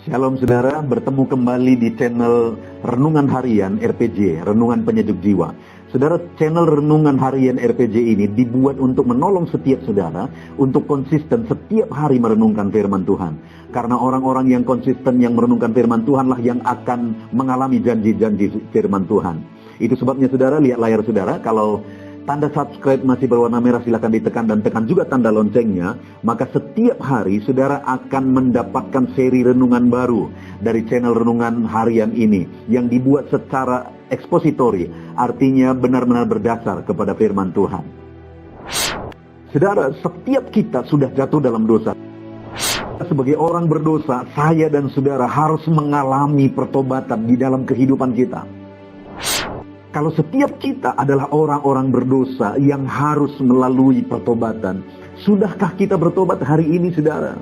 Shalom saudara, bertemu kembali di channel Renungan Harian RPG, Renungan Penyejuk Jiwa. Saudara, channel Renungan Harian RPG ini dibuat untuk menolong setiap saudara untuk konsisten setiap hari merenungkan firman Tuhan. Karena orang-orang yang konsisten yang merenungkan firman Tuhanlah yang akan mengalami janji-janji firman Tuhan. Itu sebabnya saudara, lihat layar saudara, kalau tanda subscribe masih berwarna merah silakan ditekan dan tekan juga tanda loncengnya. Maka setiap hari saudara akan mendapatkan seri renungan baru dari channel Renungan Harian ini yang dibuat secara ekspositori, artinya benar-benar berdasar kepada firman Tuhan. Saudara, setiap kita sudah jatuh dalam dosa. Sebagai orang berdosa, saya dan saudara harus mengalami pertobatan di dalam kehidupan kita. Kalau setiap kita adalah orang-orang berdosa yang harus melalui pertobatan, sudahkah kita bertobat hari ini, saudara?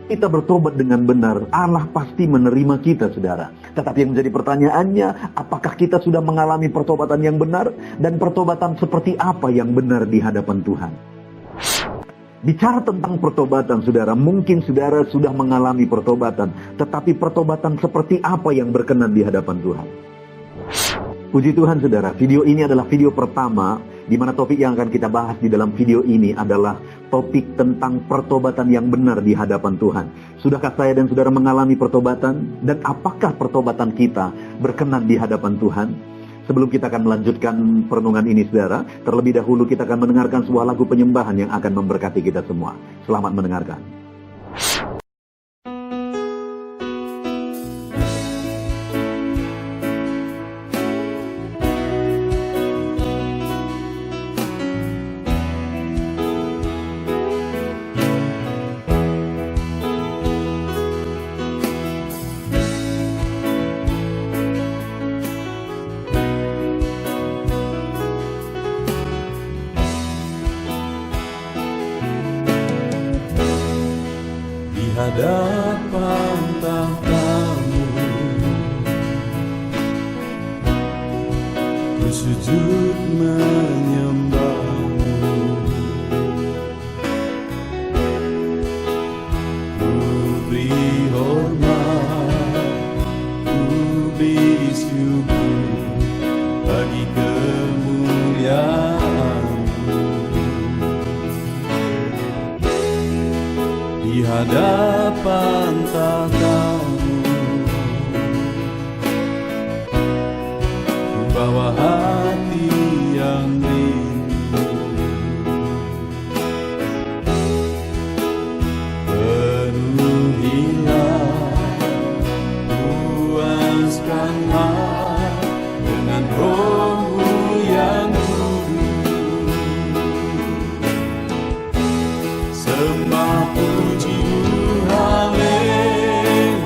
Kita bertobat dengan benar, Allah pasti menerima kita, saudara. Tetapi yang menjadi pertanyaannya, apakah kita sudah mengalami pertobatan yang benar? Dan pertobatan seperti apa yang benar di hadapan Tuhan? Bicara tentang pertobatan, saudara, mungkin saudara sudah mengalami pertobatan. Tetapi pertobatan seperti apa yang berkenan di hadapan Tuhan? Puji Tuhan saudara, video ini adalah video pertama di mana topik yang akan kita bahas di dalam video ini adalah topik tentang pertobatan yang benar di hadapan Tuhan. Sudahkah saya dan saudara mengalami pertobatan? Dan apakah pertobatan kita berkenan di hadapan Tuhan? Sebelum kita akan melanjutkan perenungan ini saudara, terlebih dahulu kita akan mendengarkan sebuah lagu penyembahan yang akan memberkati kita semua. Selamat mendengarkan. Hadapan tahtamu, ku sujud menyembahmu, ku beri hormat, ku beri syukur bagi kemuliaan-Mu. Di hadapan tahtamu, ku bawa hati yang rindu, penuhilah, puaskanlah dengan Roh-Mu yang kudus. Sembah puji haleluya,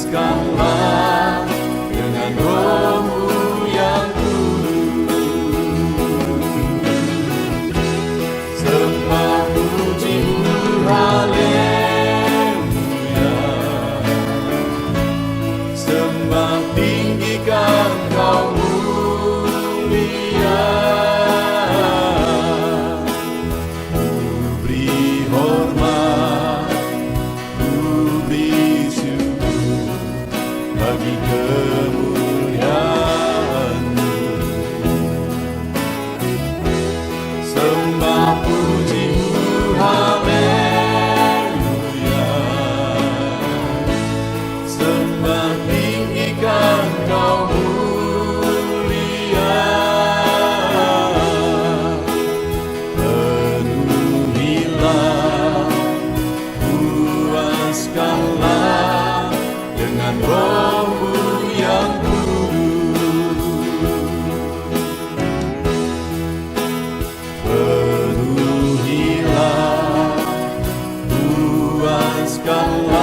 Puaskanlah dengan Roh-Mu yang kudus. Sembah puji-Mu, haleluya. Sembah tinggikan Kau mulia. Ku beri hormat, ku beri syukur bagi kemuliaan-Mu. Sembah puji-Mu, haleluya. Sembah tinggikan Kau mulia. Penuhilah, puaskanlah dengan Roh-Mu yang kudus. Penuhilah, puaskanlah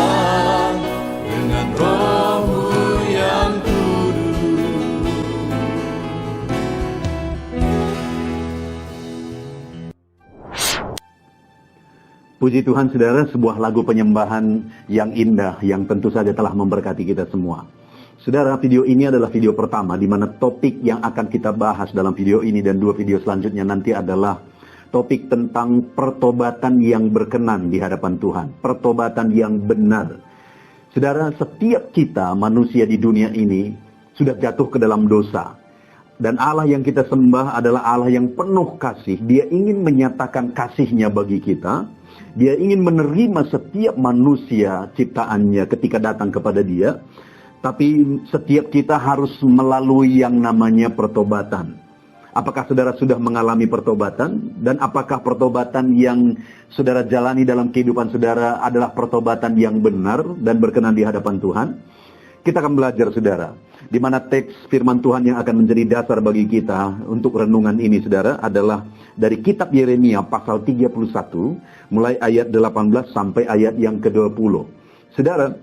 dengan Roh-Mu yang kudus. Puji Tuhan saudara, sebuah lagu penyembahan yang indah yang tentu saja telah memberkati kita semua. Saudara, video ini adalah video pertama di mana topik yang akan kita bahas dalam video ini dan 2 video selanjutnya nanti adalah topik tentang pertobatan yang berkenan di hadapan Tuhan, pertobatan yang benar. Saudara, setiap kita manusia di dunia ini sudah jatuh ke dalam dosa. Dan Allah yang kita sembah adalah Allah yang penuh kasih. Dia ingin menyatakan kasih-Nya bagi kita. Dia ingin menerima setiap manusia ciptaannya ketika datang kepada Dia. Tapi setiap kita harus melalui yang namanya pertobatan. Apakah saudara sudah mengalami pertobatan? Dan apakah pertobatan yang saudara jalani dalam kehidupan saudara adalah pertobatan yang benar dan berkenan di hadapan Tuhan? Kita akan belajar saudara, di mana teks firman Tuhan yang akan menjadi dasar bagi kita untuk renungan ini saudara adalah dari kitab Yeremia pasal 31 mulai ayat 18 sampai ayat yang ke-20. Saudara,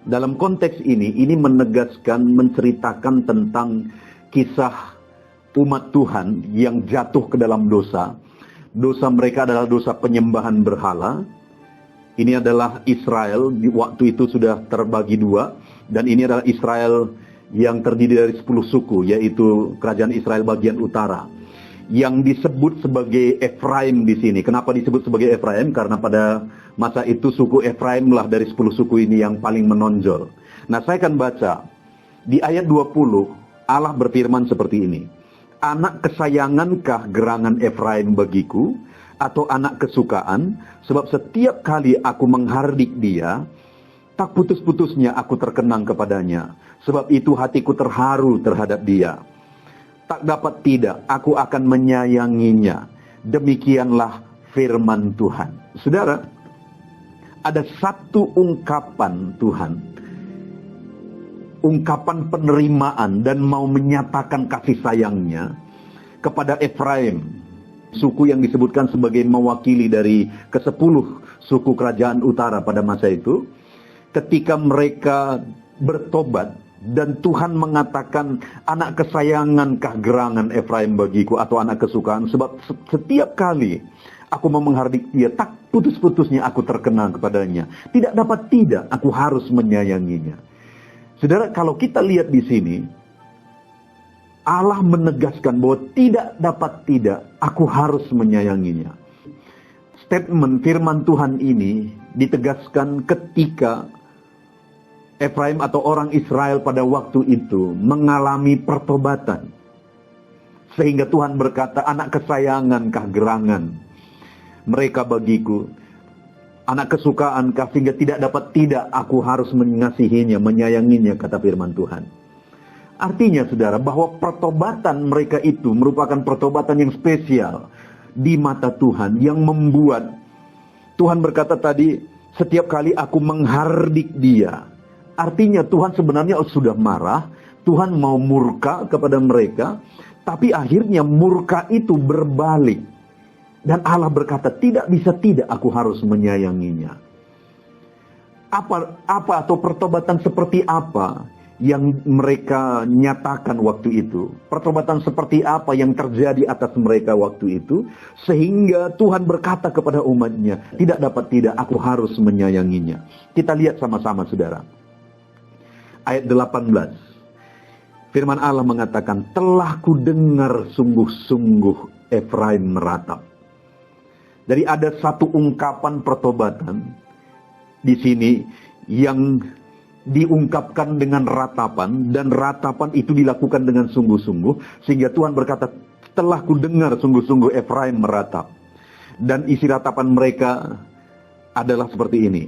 dalam konteks ini menegaskan, menceritakan tentang kisah umat Tuhan yang jatuh ke dalam dosa. Dosa mereka adalah dosa penyembahan berhala. Ini adalah Israel, di waktu itu sudah terbagi 2. Dan ini adalah Israel yang terdiri dari 10 suku, yaitu kerajaan Israel bagian utara. Yang disebut sebagai Efraim di sini. Kenapa disebut sebagai Efraim? Karena pada masa itu suku Efraim lah dari 10 suku ini yang paling menonjol. Nah, saya akan baca. Di ayat 20, Allah berfirman seperti ini. Anak kesayangankah gerangan Efraim bagiku? Atau anak kesukaan? Sebab setiap kali aku menghardik dia, tak putus-putusnya aku terkenang kepadanya. Sebab itu hatiku terharu terhadap dia. Tak dapat tidak, aku akan menyayanginya. Demikianlah firman Tuhan. Saudara, ada satu ungkapan Tuhan. Ungkapan penerimaan dan mau menyatakan kasih sayangnya kepada Efraim. Suku yang disebutkan sebagai mewakili dari ke-10 suku kerajaan utara pada masa itu. Ketika mereka bertobat dan Tuhan mengatakan anak kesayangankah gerangan Efraim bagiku atau anak kesukaan, sebab setiap kali aku mau menghardik dia, tak putus-putusnya aku terkenang kepadanya. Tidak dapat tidak, aku harus menyayanginya. Saudara, kalau kita lihat di sini, Allah menegaskan bahwa tidak dapat tidak, aku harus menyayanginya. Statement firman Tuhan ini ditegaskan ketika Efraim atau orang Israel pada waktu itu mengalami pertobatan. Sehingga Tuhan berkata, anak kesayangankah gerangan mereka bagiku? Anak kesukaankah, sehingga tidak dapat tidak aku harus mengasihinya, menyayanginya, kata firman Tuhan. Artinya saudara, bahwa pertobatan mereka itu merupakan pertobatan yang spesial di mata Tuhan, yang membuat Tuhan berkata tadi, setiap kali aku menghardik dia. Artinya Tuhan sebenarnya sudah marah, Tuhan mau murka kepada mereka, tapi akhirnya murka itu berbalik. Dan Allah berkata, tidak bisa tidak aku harus menyayanginya. Apa atau pertobatan seperti apa yang mereka nyatakan waktu itu? Pertobatan seperti apa yang terjadi atas mereka waktu itu? Sehingga Tuhan berkata kepada umatnya, tidak dapat tidak, aku harus menyayanginya. Kita lihat sama-sama saudara. Ayat 18. Firman Allah mengatakan, telah ku dengar sungguh-sungguh Efraim meratap. Jadi ada satu ungkapan pertobatan di sini yang diungkapkan dengan ratapan, dan ratapan itu dilakukan dengan sungguh-sungguh, sehingga Tuhan berkata, telah ku dengar sungguh-sungguh Efraim meratap. Dan isi ratapan mereka adalah seperti ini.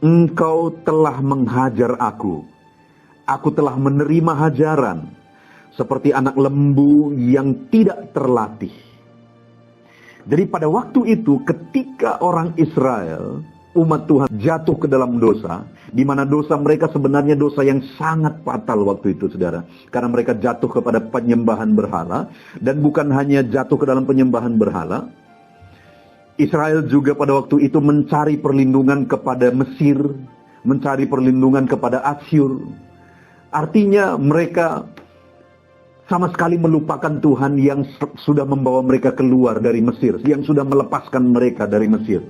Engkau telah menghajar aku telah menerima hajaran, seperti anak lembu yang tidak terlatih. Jadi pada waktu itu ketika orang Israel, umat Tuhan jatuh ke dalam dosa, di mana dosa mereka sebenarnya dosa yang sangat fatal waktu itu saudara. Karena mereka jatuh kepada penyembahan berhala, dan bukan hanya jatuh ke dalam penyembahan berhala, Israel juga pada waktu itu mencari perlindungan kepada Mesir, mencari perlindungan kepada Asyur. Artinya mereka sama sekali melupakan Tuhan yang sudah membawa mereka keluar dari Mesir, yang sudah melepaskan mereka dari Mesir.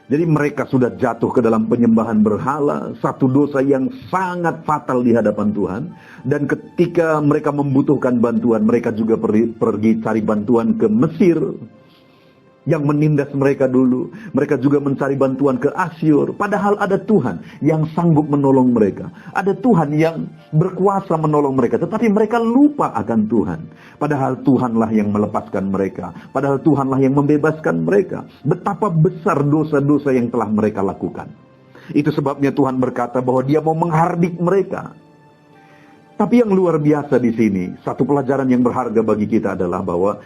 Jadi mereka sudah jatuh ke dalam penyembahan berhala, satu dosa yang sangat fatal di hadapan Tuhan. Dan ketika mereka membutuhkan bantuan, mereka juga pergi cari bantuan ke Mesir yang menindas mereka dulu. Mereka juga mencari bantuan ke Asyur. Padahal ada Tuhan yang sanggup menolong mereka. Ada Tuhan yang berkuasa menolong mereka. Tetapi mereka lupa akan Tuhan. Padahal Tuhanlah yang melepaskan mereka. Padahal Tuhanlah yang membebaskan mereka. Betapa besar dosa-dosa yang telah mereka lakukan. Itu sebabnya Tuhan berkata bahwa Dia mau menghardik mereka. Tapi yang luar biasa di sini, satu pelajaran yang berharga bagi kita adalah bahwa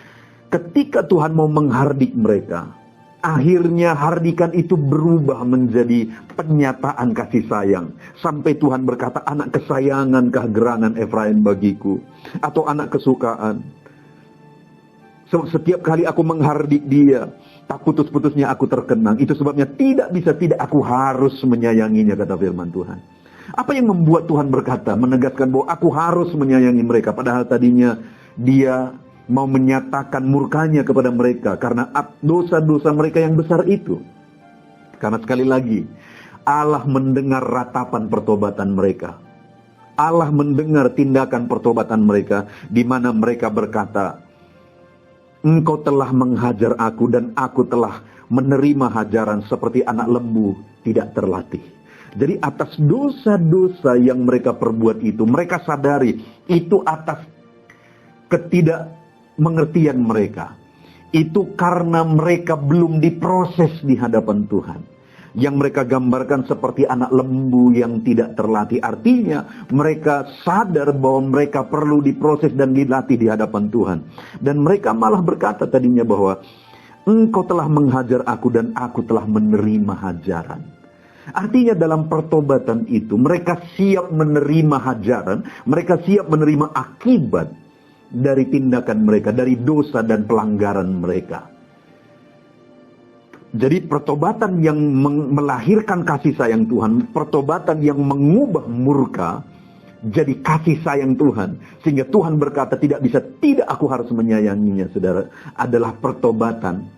ketika Tuhan mau menghardik mereka, akhirnya hardikan itu berubah menjadi penyataan kasih sayang. Sampai Tuhan berkata, anak kesayangan kegerangan Efraim bagiku. Atau anak kesukaan. Setiap kali aku menghardik dia, tak putus-putusnya aku terkenang. Itu sebabnya tidak bisa tidak, aku harus menyayanginya, kata firman Tuhan. Apa yang membuat Tuhan berkata, menegaskan bahwa aku harus menyayangi mereka. Padahal tadinya dia mau menyatakan murkanya kepada mereka karena dosa-dosa mereka yang besar itu. Karena sekali lagi, Allah mendengar ratapan pertobatan mereka. Allah mendengar tindakan pertobatan mereka, di mana mereka berkata, engkau telah menghajar aku dan aku telah menerima hajaran seperti anak lembu tidak terlatih. Jadi atas dosa-dosa yang mereka perbuat itu, mereka sadari itu atas ketidakmengertian mereka. Itu karena mereka belum diproses di hadapan Tuhan. Yang mereka gambarkan seperti anak lembu yang tidak terlatih. Artinya mereka sadar bahwa mereka perlu diproses dan dilatih di hadapan Tuhan. Dan mereka malah berkata tadinya bahwa engkau telah menghajar aku dan aku telah menerima hajaran. Artinya dalam pertobatan itu mereka siap menerima hajaran. Mereka siap menerima akibat dari tindakan mereka, dari dosa dan pelanggaran mereka. Jadi pertobatan yang melahirkan kasih sayang Tuhan, pertobatan yang mengubah murka jadi kasih sayang Tuhan, sehingga Tuhan berkata tidak bisa tidak, aku harus menyayanginya, saudara, adalah pertobatan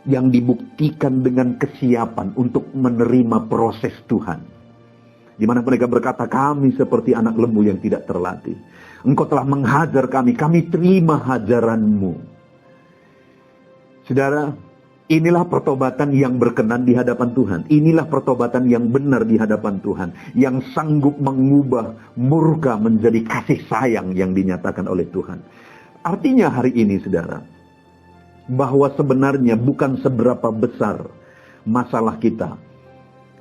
yang dibuktikan dengan kesiapan untuk menerima proses Tuhan. Di mana mereka berkata, kami seperti anak lembu yang tidak terlatih. Engkau telah menghajar kami, kami terima hajaranmu. Saudara, inilah pertobatan yang berkenan di hadapan Tuhan. Inilah pertobatan yang benar di hadapan Tuhan. Yang sanggup mengubah murka menjadi kasih sayang yang dinyatakan oleh Tuhan. Artinya hari ini saudara, bahwa sebenarnya bukan seberapa besar masalah kita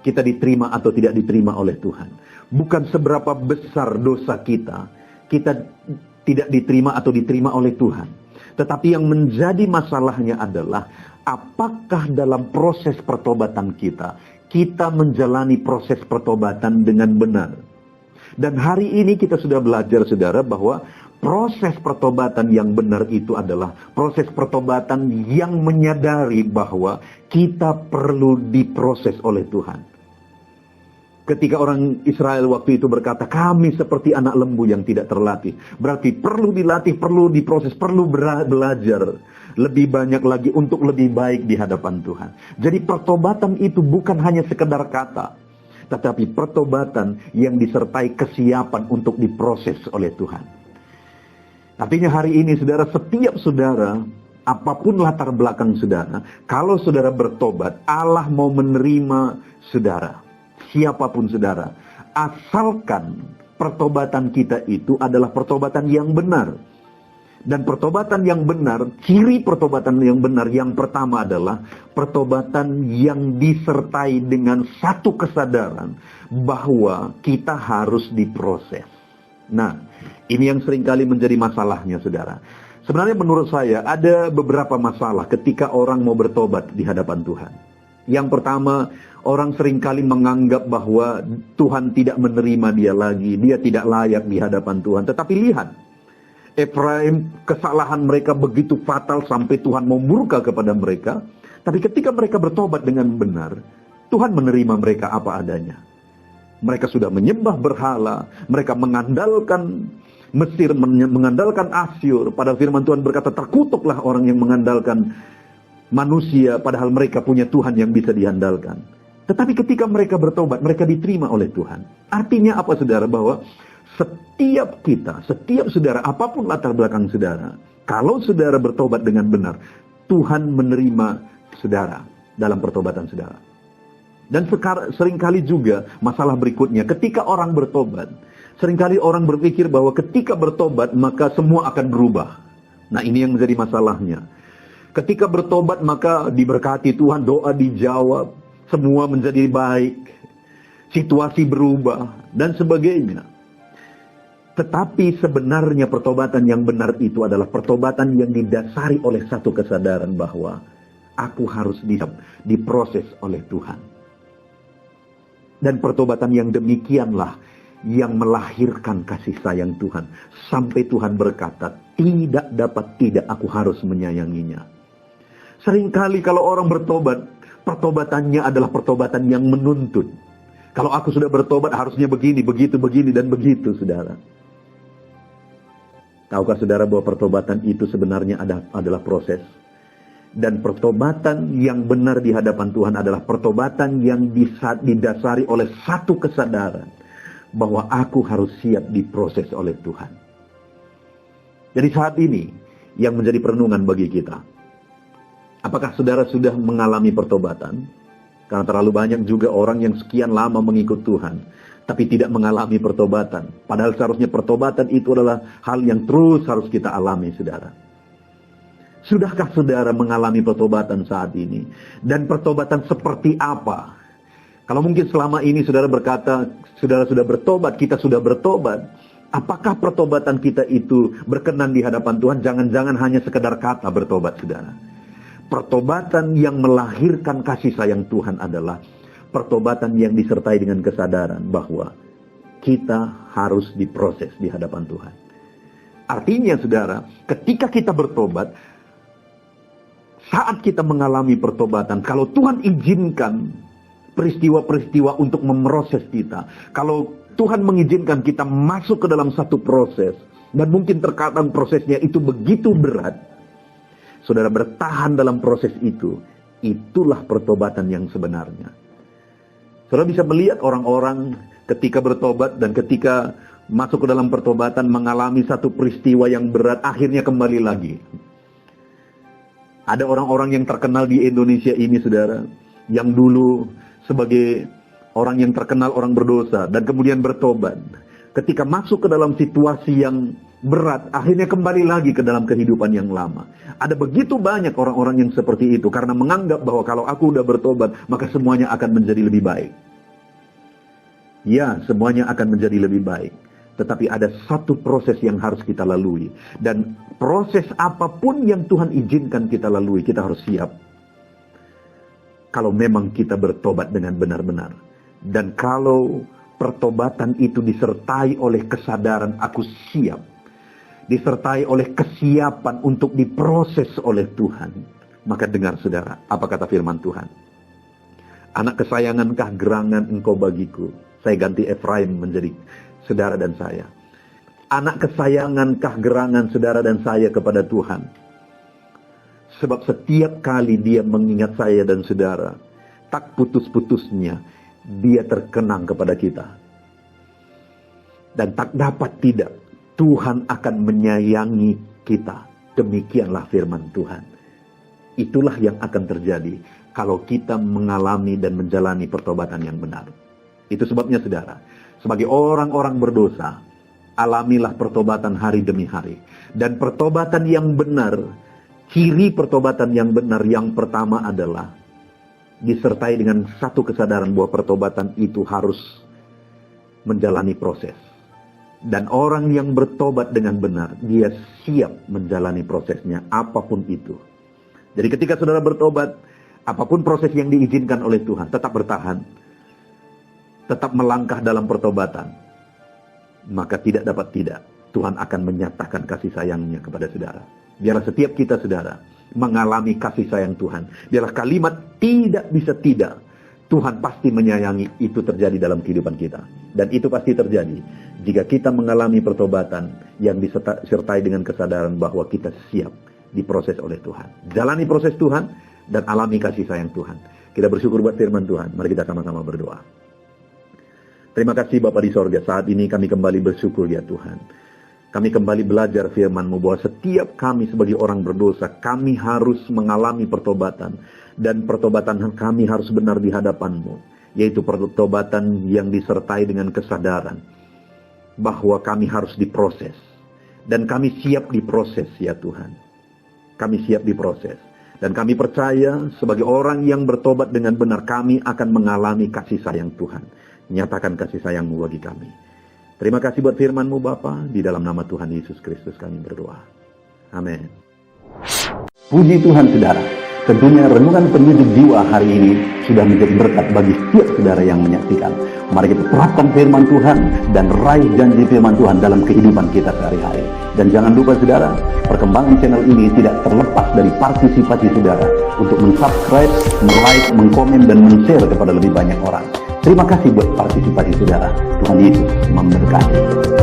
diterima atau tidak diterima oleh Tuhan. Bukan seberapa besar dosa kita tidak diterima atau diterima oleh Tuhan. Tetapi yang menjadi masalahnya adalah apakah dalam proses pertobatan kita menjalani proses pertobatan dengan benar. Dan hari ini kita sudah belajar saudara bahwa proses pertobatan yang benar itu adalah proses pertobatan yang menyadari bahwa kita perlu diproses oleh Tuhan. Ketika orang Israel waktu itu berkata, kami seperti anak lembu yang tidak terlatih. Berarti perlu dilatih, perlu diproses, perlu belajar. Lebih banyak lagi untuk lebih baik di hadapan Tuhan. Jadi pertobatan itu bukan hanya sekedar kata. Tetapi pertobatan yang disertai kesiapan untuk diproses oleh Tuhan. Artinya hari ini saudara, setiap saudara, apapun latar belakang saudara, kalau saudara bertobat, Allah mau menerima saudara. Siapapun saudara, asalkan pertobatan kita itu adalah pertobatan yang benar. Dan pertobatan yang benar, ciri pertobatan yang benar yang pertama adalah pertobatan yang disertai dengan satu kesadaran bahwa kita harus diproses. Nah, ini yang seringkali menjadi masalahnya saudara. Sebenarnya menurut saya ada beberapa masalah ketika orang mau bertobat di hadapan Tuhan. Yang pertama, orang seringkali menganggap bahwa Tuhan tidak menerima dia lagi. Dia tidak layak di hadapan Tuhan. Tetapi lihat, Efraim, kesalahan mereka begitu fatal sampai Tuhan mau murka kepada mereka. Tapi ketika mereka bertobat dengan benar, Tuhan menerima mereka apa adanya. Mereka sudah menyembah berhala. Mereka mengandalkan Mesir, mengandalkan Asyur. Padahal firman Tuhan berkata, terkutuklah orang yang mengandalkan manusia, padahal mereka punya Tuhan yang bisa diandalkan. Tetapi ketika mereka bertobat, mereka diterima oleh Tuhan. Artinya apa saudara? Bahwa setiap kita, setiap saudara, apapun latar belakang saudara, kalau saudara bertobat dengan benar, Tuhan menerima saudara dalam pertobatan saudara. Dan seringkali juga masalah berikutnya, ketika orang bertobat, seringkali orang berpikir bahwa ketika bertobat maka semua akan berubah. Nah, ini yang menjadi masalahnya. Ketika bertobat maka diberkati Tuhan, doa dijawab, semua menjadi baik, situasi berubah, dan sebagainya. Tetapi sebenarnya pertobatan yang benar itu adalah pertobatan yang didasari oleh satu kesadaran bahwa aku harus diproses oleh Tuhan. Dan pertobatan yang demikianlah yang melahirkan kasih sayang Tuhan. Sampai Tuhan berkata, tidak dapat tidak, aku harus menyayanginya. Seringkali kalau orang bertobat, pertobatannya adalah pertobatan yang menuntut. Kalau aku sudah bertobat harusnya begini, begitu, begini, dan begitu, saudara. Tahukah saudara bahwa pertobatan itu sebenarnya adalah proses? Dan pertobatan yang benar di hadapan Tuhan adalah pertobatan yang didasari oleh satu kesadaran bahwa aku harus siap diproses oleh Tuhan. Jadi saat ini yang menjadi perenungan bagi kita, apakah saudara sudah mengalami pertobatan? Karena terlalu banyak juga orang yang sekian lama mengikut Tuhan, tapi tidak mengalami pertobatan. Padahal seharusnya pertobatan itu adalah hal yang terus harus kita alami, saudara. Sudahkah saudara mengalami pertobatan saat ini? Dan pertobatan seperti apa? Kalau mungkin selama ini saudara berkata, saudara sudah bertobat, kita sudah bertobat. Apakah pertobatan kita itu berkenan di hadapan Tuhan? Jangan-jangan hanya sekedar kata bertobat, saudara. Pertobatan yang melahirkan kasih sayang Tuhan adalah pertobatan yang disertai dengan kesadaran bahwa kita harus diproses di hadapan Tuhan. Artinya saudara, ketika kita bertobat, saat kita mengalami pertobatan, kalau Tuhan izinkan peristiwa-peristiwa untuk memproses kita, kalau Tuhan mengizinkan kita masuk ke dalam satu proses, dan mungkin terkadang prosesnya itu begitu berat, saudara bertahan dalam proses itu, itulah pertobatan yang sebenarnya. Saudara bisa melihat orang-orang ketika bertobat dan ketika masuk ke dalam pertobatan mengalami satu peristiwa yang berat, akhirnya kembali lagi. Ada orang-orang yang terkenal di Indonesia ini, saudara, yang dulu sebagai orang yang terkenal orang berdosa dan kemudian bertobat. Ketika masuk ke dalam situasi yang berat, akhirnya kembali lagi ke dalam kehidupan yang lama. Ada begitu banyak orang-orang yang seperti itu karena menganggap bahwa kalau aku udah bertobat, maka semuanya akan menjadi lebih baik. Ya, semuanya akan menjadi lebih baik. Tetapi ada satu proses yang harus kita lalui. Dan proses apapun yang Tuhan izinkan kita lalui, kita harus siap. Kalau memang kita bertobat dengan benar-benar. Dan kalau pertobatan itu disertai oleh kesadaran aku siap. Disertai oleh kesiapan untuk diproses oleh Tuhan. Maka dengar saudara, apa kata firman Tuhan? Anak kesayangankah gerangan engkau bagiku? saya ganti Efraim menjadi saudara dan saya. Anak kesayangan kah gerangan saudara dan saya kepada Tuhan. Sebab setiap kali dia mengingat saya dan saudara, tak putus-putusnya dia terkenang kepada kita. Dan tak dapat tidak, Tuhan akan menyayangi kita. Demikianlah firman Tuhan. Itulah yang akan terjadi kalau kita mengalami dan menjalani pertobatan yang benar. Itu sebabnya saudara, sebagai orang-orang berdosa, alamilah pertobatan hari demi hari. Dan pertobatan yang benar, ciri pertobatan yang benar yang pertama adalah disertai dengan satu kesadaran bahwa pertobatan itu harus menjalani proses. Dan orang yang bertobat dengan benar, dia siap menjalani prosesnya, apapun itu. Jadi ketika saudara bertobat, apapun proses yang diizinkan oleh Tuhan, tetap bertahan, tetap melangkah dalam pertobatan, maka tidak dapat tidak, Tuhan akan menyatakan kasih sayangnya kepada saudara. Biarlah setiap kita saudara mengalami kasih sayang Tuhan. Biarlah kalimat tidak bisa tidak, Tuhan pasti menyayangi, itu terjadi dalam kehidupan kita. Dan itu pasti terjadi jika kita mengalami pertobatan yang disertai dengan kesadaran bahwa kita siap diproses oleh Tuhan. Jalani proses Tuhan dan alami kasih sayang Tuhan. Kita bersyukur buat firman Tuhan. Mari kita sama-sama berdoa. Terima kasih Bapa di sorga, saat ini kami kembali bersyukur ya Tuhan. Kami kembali belajar firman-Mu bahwa setiap kami sebagai orang berdosa, kami harus mengalami pertobatan. Dan pertobatan kami harus benar di hadapan-Mu. Yaitu pertobatan yang disertai dengan kesadaran bahwa kami harus diproses. Dan kami siap diproses ya Tuhan. Kami siap diproses. Dan kami percaya sebagai orang yang bertobat dengan benar, kami akan mengalami kasih sayang Tuhan. Nyatakan kasih sayang-Mu bagi kami. Terima kasih buat firman-Mu Bapa. Di dalam nama Tuhan Yesus Kristus kami berdoa. Amin. Puji Tuhan saudara. Tentunya renungan penyejuk jiwa hari ini sudah menjadi berkat bagi setiap saudara yang menyaksikan. Mari kita terapkan firman Tuhan dan raih janji firman Tuhan dalam kehidupan kita sehari-hari. Dan jangan lupa saudara, perkembangan channel ini tidak terlepas dari partisipasi saudara untuk mensubscribe, like, mengkomen, dan men-share kepada lebih banyak orang. Terima kasih buat partisipasi saudara. Tuhan Yesus memberkati.